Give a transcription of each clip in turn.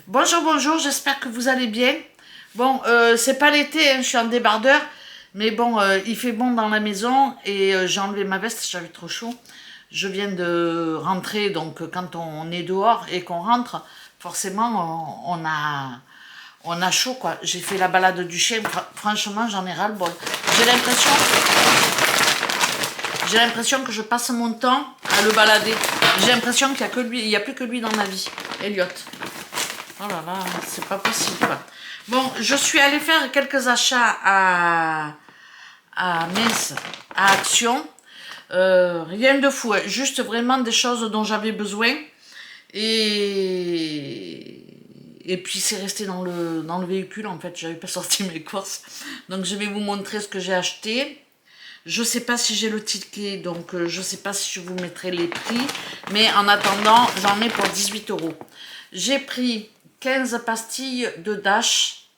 Bonjour, bonjour, j'espère que vous allez bien. Bon, c'est pas l'été, hein, je suis en débardeur, mais bon, il fait bon dans la maison et j'ai enlevé ma veste, j'avais trop chaud. Je viens de rentrer, donc quand on est dehors et qu'on rentre, forcément, on a chaud, quoi. J'ai fait la balade du chien, franchement, j'en ai ras-le-bol. J'ai l'impression, j'ai l'impression que je passe mon temps à le balader. J'ai l'impression qu'il n'y a que lui, il n'y a plus que lui dans ma vie, Elliot. Oh là là, c'est pas possible, quoi. Bon, je suis allée faire quelques achats mince, à Action. Rien de fou, hein. Juste vraiment des choses dont j'avais besoin. Et puis c'est resté dans le véhicule, en fait, j'avais pas sorti mes courses. Donc je vais vous montrer ce que j'ai acheté. Je sais pas si j'ai le ticket, donc je sais pas si je vous mettrai les prix. Mais en attendant, j'en ai pour 18 euros. J'ai pris 15 pastilles de Dash.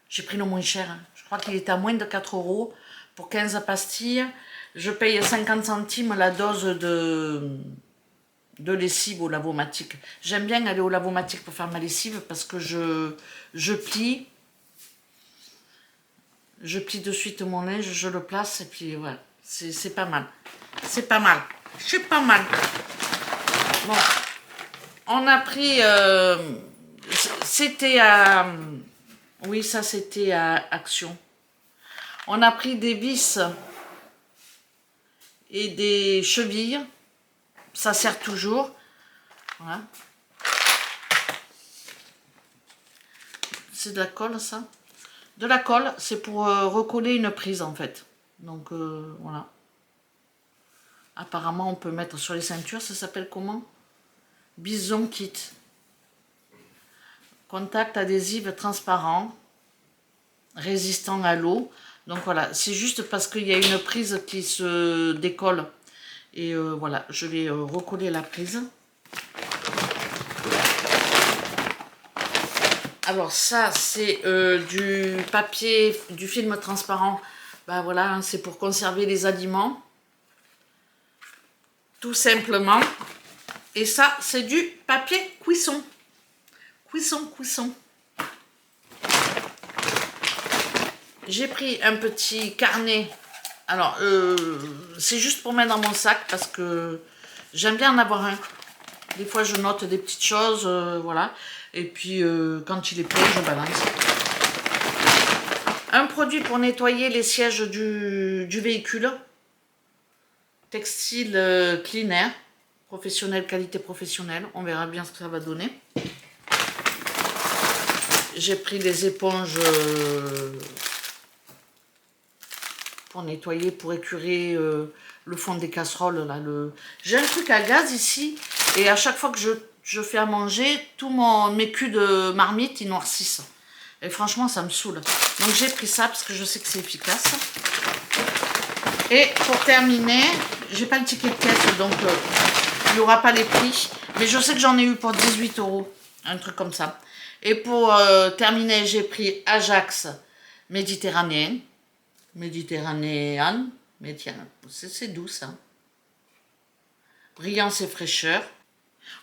J'ai pris le moins cher, hein. Je crois qu'il était à moins de 4 euros pour 15 pastilles. Je paye 50 centimes la dose de lessive au Lavomatic. J'aime bien aller au Lavomatic pour faire ma lessive parce que je plie. Je plie de suite mon linge, je le place et puis voilà. C'est pas mal. C'est pas mal. C'est pas mal. Bon. On a pris... c'était à... Oui, ça c'était à Action. On a pris des vis et des chevilles. Ça sert toujours. Voilà. C'est de la colle, ça. De la colle, c'est pour recoller une prise, en fait. Donc, voilà. Apparemment, on peut mettre sur les ceintures. Ça s'appelle comment? Bison Kit. Contact adhésif transparent. Résistant à l'eau. Donc, voilà. C'est juste parce qu'il y a une prise qui se décolle. Et voilà, je vais recoller la prise. Alors ça, c'est du papier, du film transparent. Ben voilà, hein, c'est pour conserver les aliments. Tout simplement. Et ça, c'est du papier cuisson. Cuisson. J'ai pris un petit carnet. Alors, c'est juste pour mettre dans mon sac parce que j'aime bien en avoir un. Des fois, je note des petites choses, voilà. Et puis, quand il est plein, je balance. Un produit pour nettoyer les sièges du véhicule. Textile Cleaner. Professionnel, qualité professionnelle. On verra bien ce que ça va donner. J'ai pris des éponges pour nettoyer, pour écurer le fond des casseroles. Là, J'ai un truc à gaz ici. Et à chaque fois que je fais à manger, tous mes culs de marmite, ils noircissent. Et franchement, ça me saoule. Donc j'ai pris ça parce que je sais que c'est efficace. Et pour terminer, j'ai pas le ticket de caisse, donc il n'y aura pas les prix. Mais je sais que j'en ai eu pour 18 euros. Un truc comme ça. Et pour terminer, j'ai pris Ajax méditerranéen. Méditerranéen. C'est doux ça. Brillance et fraîcheur.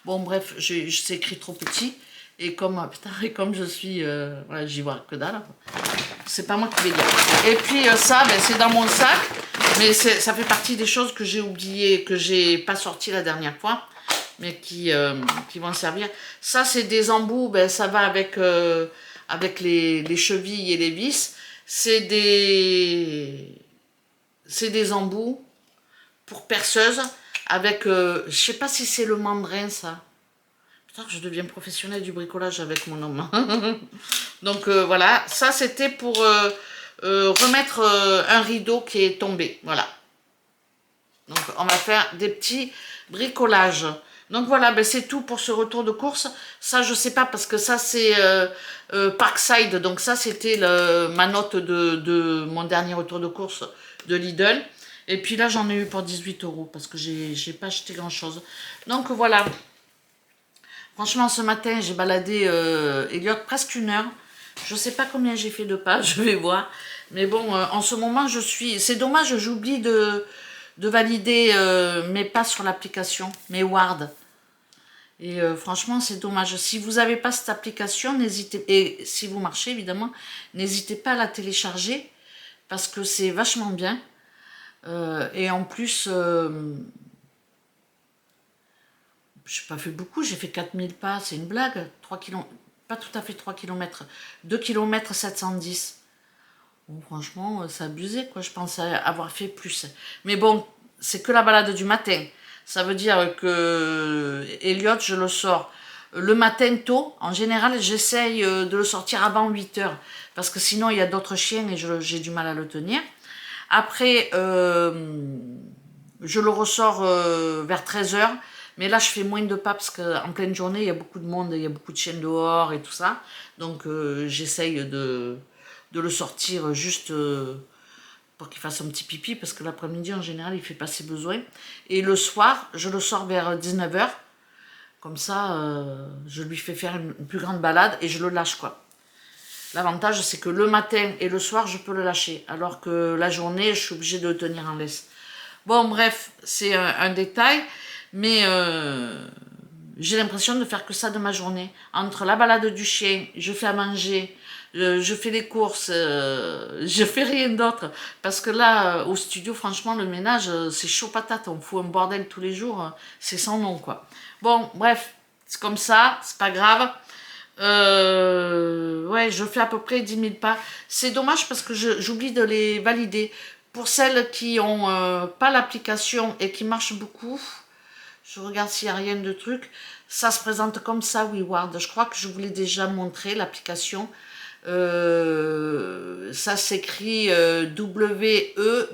Bon, bref, c'est écrit trop petit. Et comme, comme je suis... voilà, j'y vois que dalle. C'est pas moi qui vais dire. Et puis ça, ben, c'est dans mon sac. Mais ça fait partie des choses que j'ai oubliées, que j'ai pas sorti la dernière fois. Mais qui vont servir. Ça, c'est des embouts. Ben, ça va avec les chevilles et les vis. C'est des embouts pour perceuse. Avec, je sais pas si c'est le mandrin, ça. Putain, je deviens professionnelle du bricolage avec mon homme. Donc voilà, ça c'était pour remettre un rideau qui est tombé. Voilà. Donc on va faire des petits bricolages. Donc voilà, ben, c'est tout pour ce retour de course. Ça, je sais pas parce que ça c'est Parkside. Donc ça c'était ma note de mon dernier retour de course de Lidl. Et puis là, j'en ai eu pour 18 euros parce que j'ai pas acheté grand chose. Donc voilà. Franchement, ce matin, j'ai baladé Elliot presque 1 heure. Je sais pas combien j'ai fait de pas, je vais voir. Mais bon, en ce moment, c'est dommage, j'oublie de valider mes pas sur l'application, mes wards. Et franchement, c'est dommage. Si vous n'avez pas cette application, n'hésitez, et si vous marchez évidemment, n'hésitez pas à la télécharger parce que c'est vachement bien. Et en plus, je n'ai pas fait beaucoup, j'ai fait 4000 pas, c'est une blague. 3 km, pas tout à fait 3 km, 2 km 710. Bon, franchement, c'est abusé, quoi. Je pensais avoir fait plus. Mais bon, c'est que la balade du matin. Ça veut dire que Elliot, je le sors le matin tôt. En général, j'essaye de le sortir avant 8 heures. Parce que sinon, il y a d'autres chiens et j'ai du mal à le tenir. Après, je le ressors vers 13 heures. Mais là, je fais moins de pas parce qu'en pleine journée, il y a beaucoup de monde, il y a beaucoup de chiens dehors et tout ça. Donc, j'essaye de le sortir juste pour qu'il fasse un petit pipi, parce que l'après-midi, en général, il fait pas ses besoins. Et le soir, je le sors vers 19 heures. Comme ça, je lui fais faire une plus grande balade et je le lâche, quoi. L'avantage, c'est que le matin et le soir, je peux le lâcher. Alors que la journée, je suis obligée de le tenir en laisse. Bon, bref, c'est un détail. Mais j'ai l'impression de faire que ça de ma journée. Entre la balade du chien, je fais à manger, je fais les courses, je fais rien d'autre. Parce que là, au studio, franchement, le ménage, c'est chaud patate. On fout un bordel tous les jours. C'est sans nom, quoi. Bon, bref, c'est comme ça, c'est pas grave. Ouais, je fais à peu près 10 000 pas. C'est dommage parce que j'oublie de les valider. Pour celles qui n'ont pas l'application et qui marchent beaucoup, je regarde s'il n'y a rien de truc. Ça se présente comme ça, WeWard. Je crois que je vous l'ai déjà montré, l'application. Ça s'écrit W-E-W-A-R-D.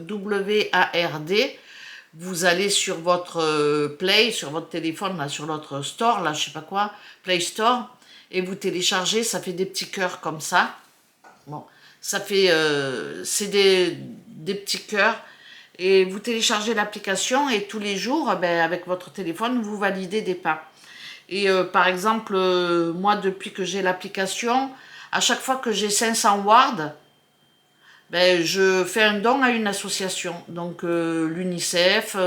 Vous allez sur votre Play, sur votre téléphone, là, sur votre store, là, je sais pas quoi, Play Store, et vous téléchargez, ça fait des petits cœurs comme ça. Bon, ça fait, c'est des petits cœurs. Et vous téléchargez l'application et tous les jours, ben, avec votre téléphone, vous validez des pas. Et par exemple, moi, depuis que j'ai l'application, à chaque fois que j'ai 500 wards, ben, je fais un don à une association. Donc l'UNICEF,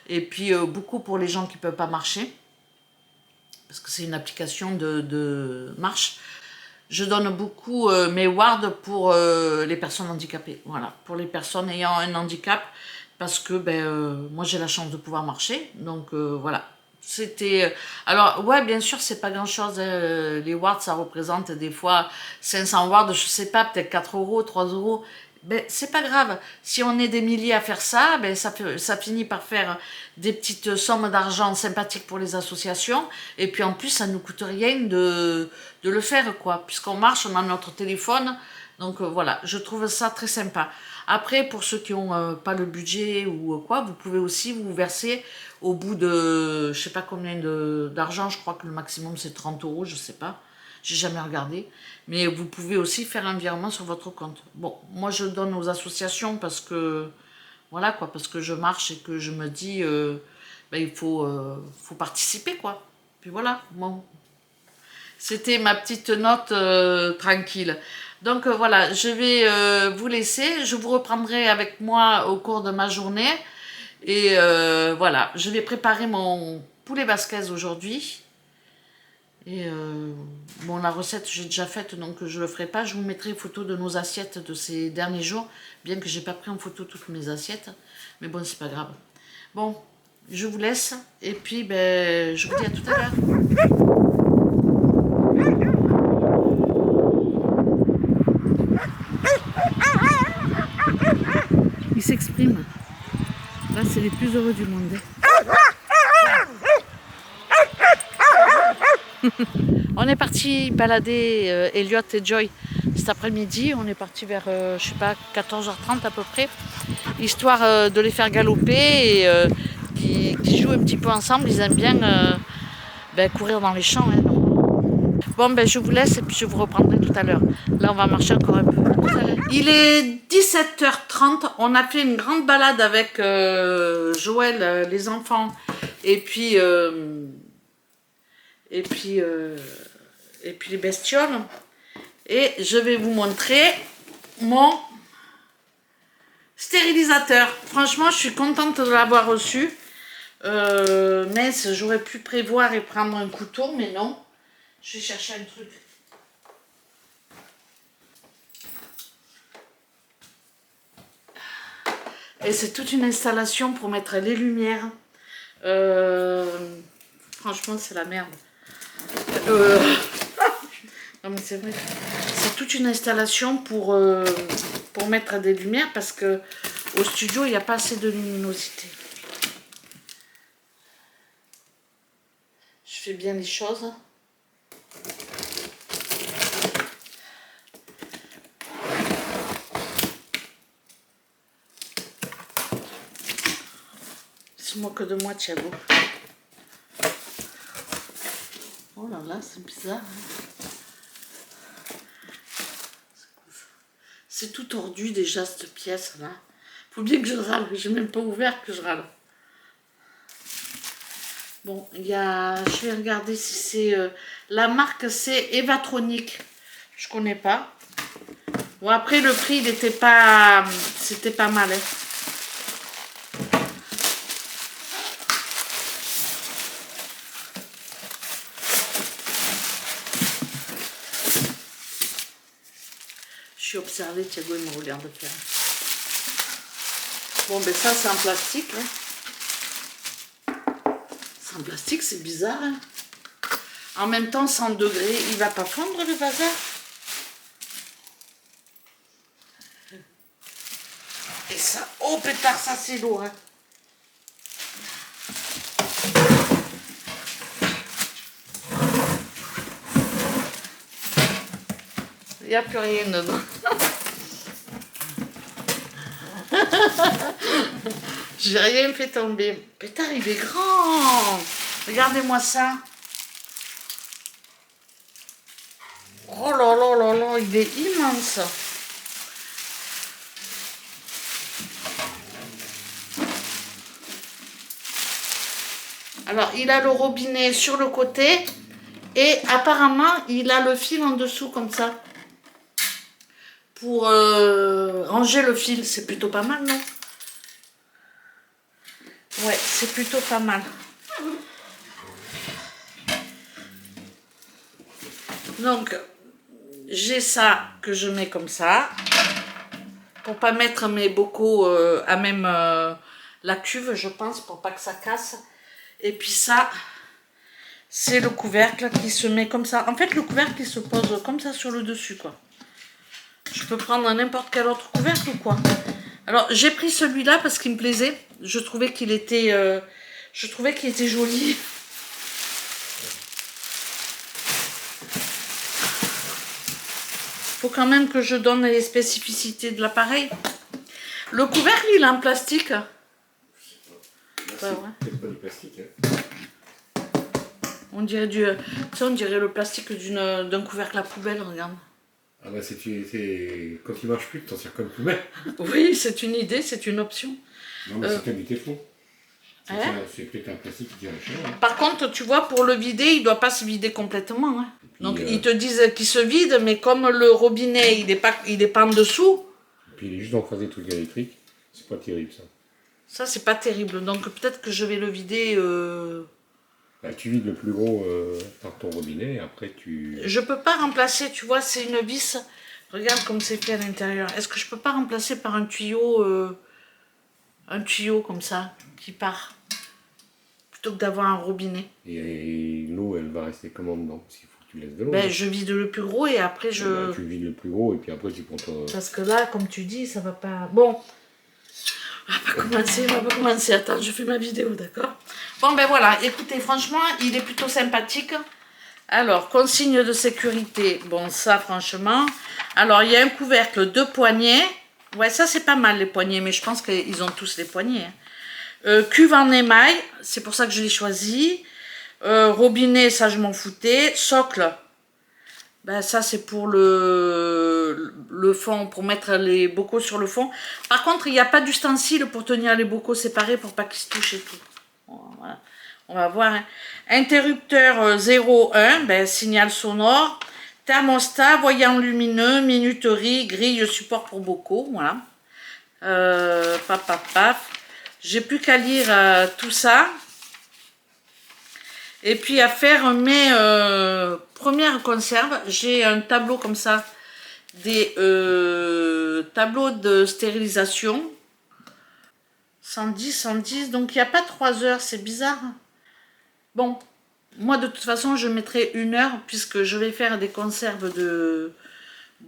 et puis beaucoup pour les gens qui ne peuvent pas marcher. Parce que c'est une application de marche. Je donne beaucoup mes wards pour les personnes handicapées. Voilà, pour les personnes ayant un handicap. Parce que moi, j'ai la chance de pouvoir marcher. Donc, voilà. C'était... alors, ouais, bien sûr, c'est pas grand-chose. Les wards, ça représente des fois 500 wards, je sais pas, peut-être 4 euros, 3 euros. Ben, c'est pas grave. Si on est des milliers à faire ça, ben, ça finit par faire des petites sommes d'argent sympathiques pour les associations. Et puis en plus, ça ne nous coûte rien de le faire, quoi. Puisqu'on marche, on a notre téléphone. Donc voilà, je trouve ça très sympa. Après, pour ceux qui n'ont pas le budget ou quoi, vous pouvez aussi vous verser au bout de, je sais pas combien d'argent, je crois que le maximum c'est 30 euros, je sais pas. J'ai jamais regardé. Mais vous pouvez aussi faire un virement sur votre compte. Bon, moi je donne aux associations parce que, voilà quoi, parce que je marche et que je me dis, il faut participer quoi. Puis voilà, bon. C'était ma petite note tranquille. Donc voilà, je vais vous laisser. Je vous reprendrai avec moi au cours de ma journée. Et voilà, je vais préparer mon poulet basquez aujourd'hui. Et bon, la recette, j'ai déjà faite, donc je ne le ferai pas. Je vous mettrai une photo de nos assiettes de ces derniers jours, bien que je n'ai pas pris en photo toutes mes assiettes. Mais bon, c'est pas grave. Bon, je vous laisse. Et puis, je vous dis à tout à l'heure. Ils s'expriment. Là, c'est les plus heureux du monde. On est parti balader Elliot et Joy cet après-midi. On est parti vers, je sais pas, 14h30 à peu près, histoire de les faire galoper et qui jouent un petit peu ensemble. Ils aiment bien courir dans les champs. Hein, bon, je vous laisse et puis je vous reprendrai tout à l'heure. Là, on va marcher encore un peu. Il est 17h30. On a fait une grande balade avec Joël, les enfants, et puis les bestioles. Et je vais vous montrer mon stérilisateur. Franchement, je suis contente de l'avoir reçu Mince, j'aurais pu prévoir et prendre un couteau, mais non. Je vais chercher un truc. Et c'est toute une installation pour mettre les lumières. Franchement, c'est la merde. Non, mais c'est vrai. C'est toute une installation pour mettre des lumières parce que au studio, il n'y a pas assez de luminosité. Je fais bien les choses. Se moque de moi, Thiago. Oh là là, c'est bizarre. C'est tout tordu déjà, cette pièce-là. Faut bien que je râle, j'ai même pas ouvert que je râle. Bon, il y a... Je vais regarder si c'est... la marque, c'est Evatronic. Je connais pas. Bon, après, le prix, il était pas... C'était pas mal, hein. Je suis observée, Thiago, il me regarde faire. Bon, ben ça, c'est en plastique, hein. C'est en plastique, c'est bizarre, hein. En même temps, 100 degrés, il va pas fondre le bazar. Et ça, oh pétard, ça c'est lourd, hein. Il n'y a plus rien dedans. J'ai rien fait tomber. Pétard, il est grand. Regardez-moi ça. Oh là là là là, il est immense. Alors, il a le robinet sur le côté et apparemment, il a le fil en dessous comme ça. Pour ranger le fil, c'est plutôt pas mal, non? Ouais, c'est plutôt pas mal. Donc, j'ai ça que je mets comme ça. Pour pas mettre mes bocaux à même la cuve, je pense, pour pas que ça casse. Et puis ça, c'est le couvercle qui se met comme ça. En fait, le couvercle, il se pose comme ça sur le dessus, quoi. Je peux prendre n'importe quel autre couvercle ou quoi? Alors, j'ai pris celui-là parce qu'il me plaisait. Je trouvais qu'il était, joli. Faut quand même que je donne les spécificités de l'appareil. Le couvercle, il est en plastique. C'est peut-être pas du plastique, hein. On dirait on dirait le plastique d'un couvercle à poubelle, regarde. Ah bah quand il marche plus, t'en sers comme poubelle. Oui, c'est une idée, c'est une option. Non mais c'est peut-être du téflon. Hein? C'est peut-être un plastique qui tient cher. Hein. Par contre, tu vois, pour le vider, il ne doit pas se vider complètement. Hein. Puis, donc ils te disent qu'il se vide, mais comme le robinet, il est pas en dessous. Et puis il est juste en face des trucs électriques. C'est pas terrible ça. Ça, c'est pas terrible. Donc peut-être que je vais le vider... Bah, tu vides le plus gros par ton robinet et après tu... Je peux pas remplacer, tu vois, c'est une vis. Regarde comme c'est fait à l'intérieur. Est-ce que je peux pas remplacer par un tuyau comme ça, qui part, plutôt que d'avoir un robinet? Et l'eau, elle va rester comment dedans? Parce qu'il faut que tu laisses de l'eau. Ben, je vide le plus gros et après je... Bah, tu vides le plus gros et puis après tu prends ton... Parce que là, comme tu dis, ça va pas... Bon, on va pas commencer. Attends, je fais ma vidéo, d'accord? Bon, ben voilà, écoutez, franchement, il est plutôt sympathique. Alors, consigne de sécurité, bon, ça, franchement. Alors, il y a un couvercle, 2 poignées. Ouais, ça, c'est pas mal, les poignées, mais je pense qu'ils ont tous les poignées. Hein. Cuve en émail, c'est pour ça que je l'ai choisi. Robinet, ça, je m'en foutais. Socle, ben, ça, c'est pour le fond, pour mettre les bocaux sur le fond. Par contre, il n'y a pas d'ustensile pour tenir les bocaux séparés pour pas qu'ils se touchent et tout. Voilà. On va voir. Hein. Interrupteur 0,1, ben, signal sonore. Thermostat, voyant lumineux, minuterie, grille, support pour bocaux. Voilà. Paf, paf, paf. J'ai plus qu'à lire tout ça. Et puis à faire mes premières conserves. J'ai un tableau comme ça, des tableaux de stérilisation. 110, 110, donc il n'y a pas 3 heures, c'est bizarre. Bon, moi de toute façon je mettrai 1 heure puisque je vais faire des conserves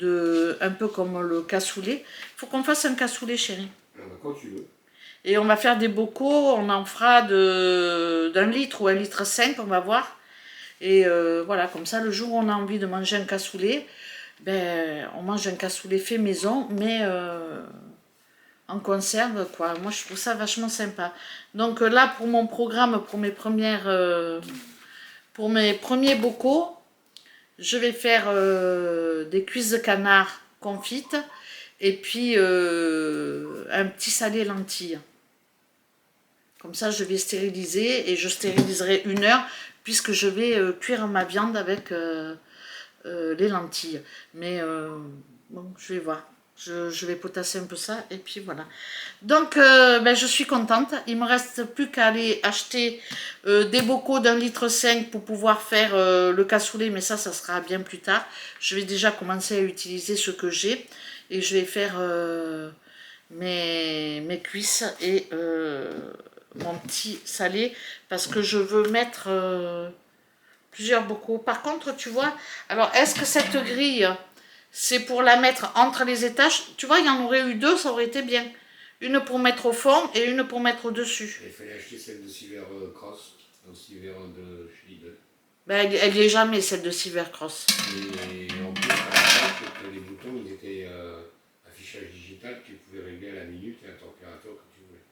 un peu comme le cassoulet. Il faut qu'on fasse un cassoulet, chérie. Quand tu veux. Et on va faire des bocaux, on en fera d'1 litre ou 1,5 litre, on va voir. Et voilà, comme ça, le jour où on a envie de manger un cassoulet, ben, on mange un cassoulet fait maison, mais en conserve, quoi. Moi, je trouve ça vachement sympa. Donc là, pour mon programme, pour mes premiers bocaux, je vais faire des cuisses de canard confites et puis un petit salé lentilles. Comme ça, je vais stériliser et je stériliserai 1 heure puisque je vais cuire ma viande avec les lentilles. Mais bon, je vais voir. Je vais potasser un peu ça et puis voilà. Donc, ben, je suis contente. Il me reste plus qu'à aller acheter des bocaux d'1,5 litre pour pouvoir faire le cassoulet. Mais ça sera bien plus tard. Je vais déjà commencer à utiliser ce que j'ai. Et je vais faire mes cuisses et mon petit salé. Parce que je veux mettre plusieurs bocaux. Par contre, tu vois, alors est-ce que cette grille... c'est pour la mettre entre les étages. Tu vois, il y en aurait eu 2, ça aurait été bien. Une pour mettre au fond et une pour mettre au-dessus. Il fallait acheter celle de Silver Cross, donc Silver de chez Lidl. Ben, elle n'y est jamais, celle de Silvercross. Et en plus, les boutons, ils étaient affichage digital, tu pouvais régler à la minute et à la température que tu voulais.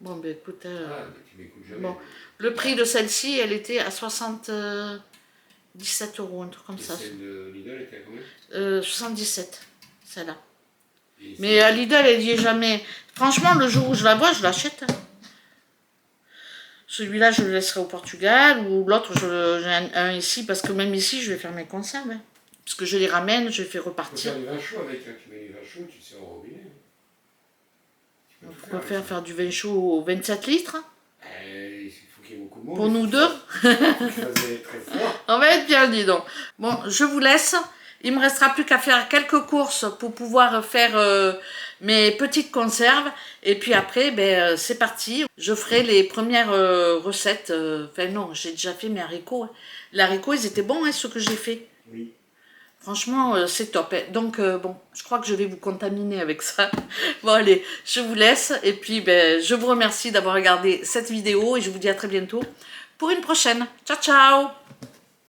Bon, ben écoute... Ah, mais tu m'écoutes jamais. Bon. Le prix de celle-ci, elle était à 77 €, un truc comme ça. Celle de Lidl était à combien 77, celle-là. Mais à Lidl, elle n'y est jamais. Franchement, le jour où je la vois, je l'achète. Celui-là, je le laisserai au Portugal, ou l'autre, j'ai un ici, parce que même ici, je vais faire mes conserves. Hein. Parce que je les ramène, je les fais repartir. Tu peux faire du vin chaud avec, hein. Tu mets du vin chaud, tu le sers au robinet. Pourquoi faire du vin chaud au 27 litres Il faut qu'il y ait beaucoup de monde. pour nous deux. On va être bien, dis donc. Bon, je vous laisse. Il me restera plus qu'à faire quelques courses pour pouvoir faire mes petites conserves. Et puis après, ben, c'est parti. Je ferai les premières recettes. Enfin non, j'ai déjà fait mes haricots. Hein. Les haricots, ils étaient bons, hein, ceux que j'ai fait. Oui. Franchement, c'est top. Hein. Donc, bon, je crois que je vais vous contaminer avec ça. Bon, allez, je vous laisse. Et puis, ben, je vous remercie d'avoir regardé cette vidéo. Et je vous dis à très bientôt pour une prochaine. Ciao, ciao!